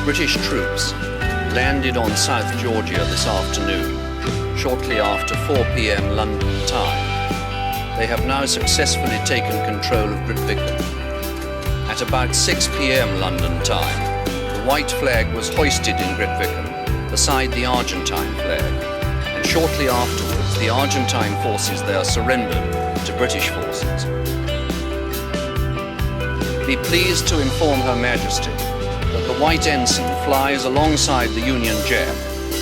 British troops landed on South Georgia this afternoon, shortly after 4 p.m. London time. They have now successfully taken control of Grytviken. At about 6 p.m. London time, the white flag was hoisted in Grytviken beside the Argentine flag, and shortly afterwards the Argentine forces there surrendered to British forces. Be pleased to inform Her Majesty that the white ensign flies alongside the Union Jack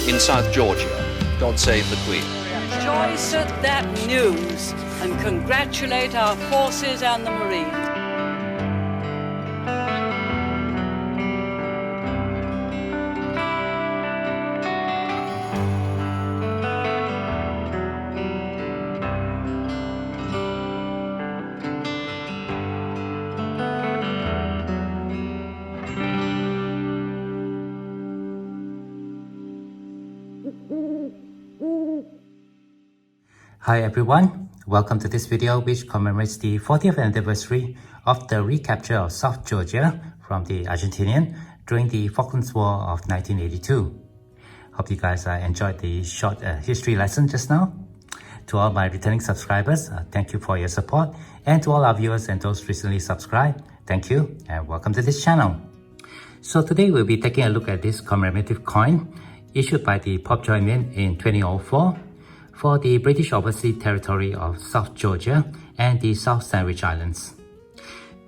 in South Georgia. God save the Queen. Rejoice at that news and congratulate our forces and the Marines. Hi everyone, welcome to this video which commemorates the 40th anniversary of the recapture of South Georgia from the Argentinian during the Falklands War of 1982. Hope you guys enjoyed the short history lesson just now. To all my returning subscribers, thank you for your support, and to all our viewers and those recently subscribed, thank you and welcome to this channel. So today we'll be taking a look at this commemorative coin issued by the Pobjoy Mint in 2004 for the British Overseas Territory of South Georgia and the South Sandwich Islands.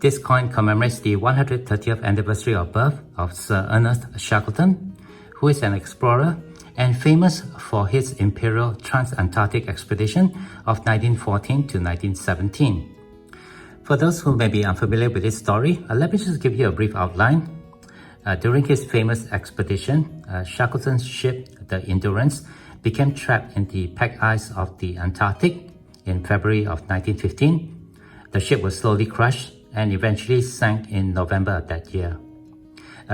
This coin commemorates the 130th anniversary of birth of Sir Ernest Shackleton, who is an explorer and famous for his imperial Trans-Antarctic Expedition of 1914 to 1917. For those who may be unfamiliar with this story, let me just give you a brief outline. During his famous expedition, Shackleton's ship, the Endurance, became trapped in the packed ice of the Antarctic in February of 1915. The ship was slowly crushed and eventually sank in November of that year.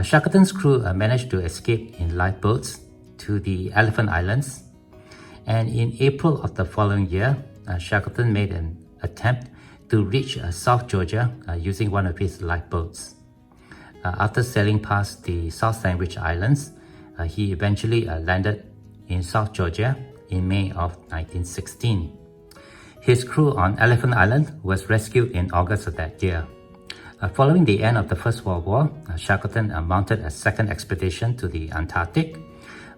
Shackleton's crew managed to escape in lifeboats to the Elephant Islands, and in April of the following year, Shackleton made an attempt to reach South Georgia using one of his lifeboats. After sailing past the South Sandwich Islands, he eventually landed in South Georgia in May of 1916. His crew on Elephant Island was rescued in August of that year. Following the end of the First World War, Shackleton mounted a second expedition to the Antarctic,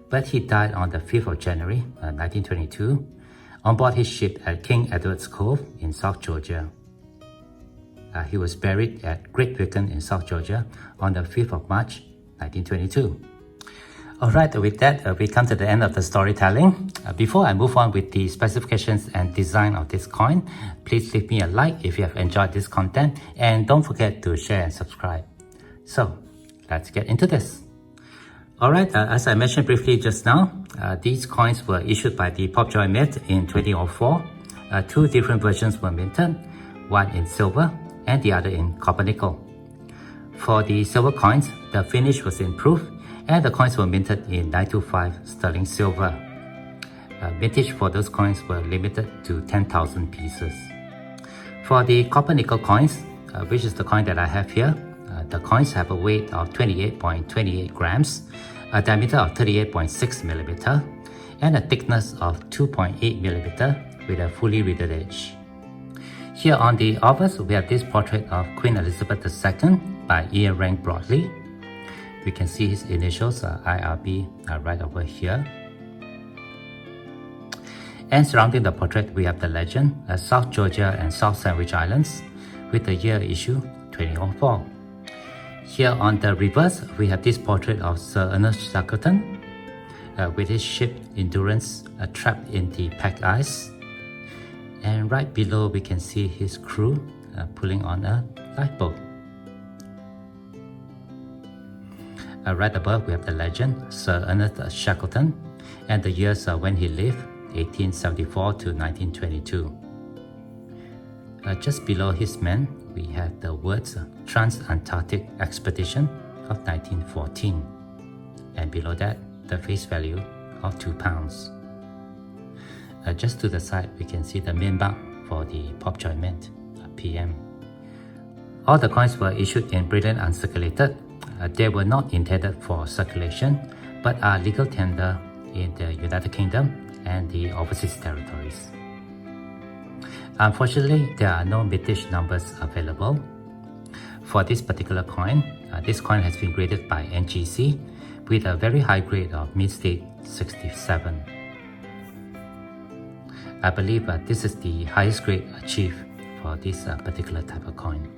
but he died on the 5th of January 1922 on board his ship at King Edward's Cove in South Georgia. He was buried at Grytviken in South Georgia on the 5th of March 1922. Alright, with that, we come to the end of the storytelling. Before I move on with the specifications and design of this coin, please leave me a like if you have enjoyed this content, and don't forget to share and subscribe. So, let's get into this. Alright, as I mentioned briefly just now, these coins were issued by the Pobjoy Mint in 2004. Two different versions were minted, one in silver and the other in copper nickel. For the silver coins, the finish was improved and the coins were minted in 925 sterling silver. Mintage for those coins were limited to 10,000 pieces. For the copper nickel coins, which is the coin that I have here, the coins have a weight of 28.28 grams, a diameter of 38.6 millimeter, and a thickness of 2.8 millimeter with a fully riveted edge. Here on the obverse, we have this portrait of Queen Elizabeth II by Ian Rank Broadley. We can see his initials, IRB, right over here. And surrounding the portrait, we have the legend, South Georgia and South Sandwich Islands, with the year issue 2004. Here on the reverse, we have this portrait of Sir Ernest Shackleton, with his ship Endurance trapped in the packed ice. And right below, we can see his crew pulling on a lifeboat. Right above, we have the legend, Sir Ernest Shackleton, and the years when he lived, 1874 to 1922. Just below his men, we have the words Trans-Antarctic Expedition of 1914. And below that, the face value of £2. Just to the side, we can see the mint mark for the Pobjoy Mint, PM. All the coins were issued in brilliant uncirculated, They were not intended for circulation, but are legal tender in the United Kingdom and the overseas territories. Unfortunately, there are no vintage numbers available. For this particular coin, this coin has been graded by NGC with a very high grade of mint state 67. I believe this is the highest grade achieved for this particular type of coin.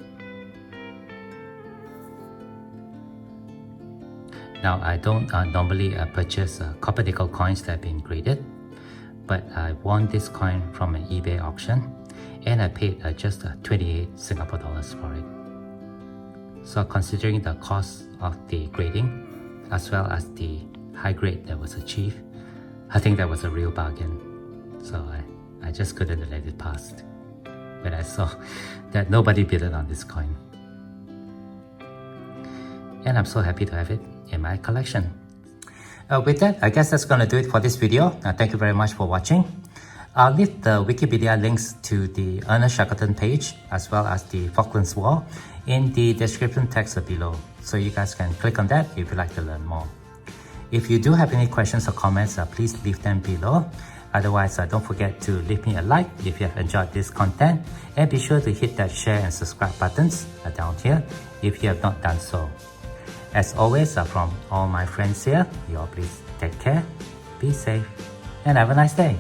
Now, I don't normally purchase copper nickel coins that have been graded, but I won this coin from an eBay auction and I paid just 28 Singapore dollars for it. So considering the cost of the grading as well as the high grade that was achieved, I think that was a real bargain. So I just couldn't let it pass when I saw that nobody bid on this coin. And I'm so happy to have it in my collection. With that, I guess that's going to do it for this video. Thank you very much for watching. I'll leave the Wikipedia links to the Ernest Shackleton page as well as the Falklands War in the description text below, so you guys can click on that if you'd like to learn more. If you do have any questions or comments, please leave them below. Otherwise, don't forget to leave me a like if you have enjoyed this content, and be sure to hit that share and subscribe buttons down here if you have not done so. As always, from all my friends here, you all please take care, be safe, and have a nice day.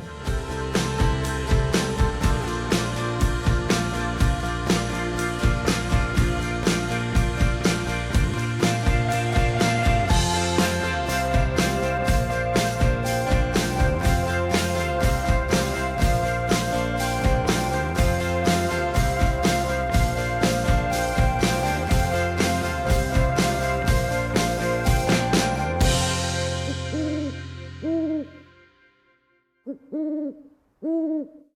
Mm-hmm.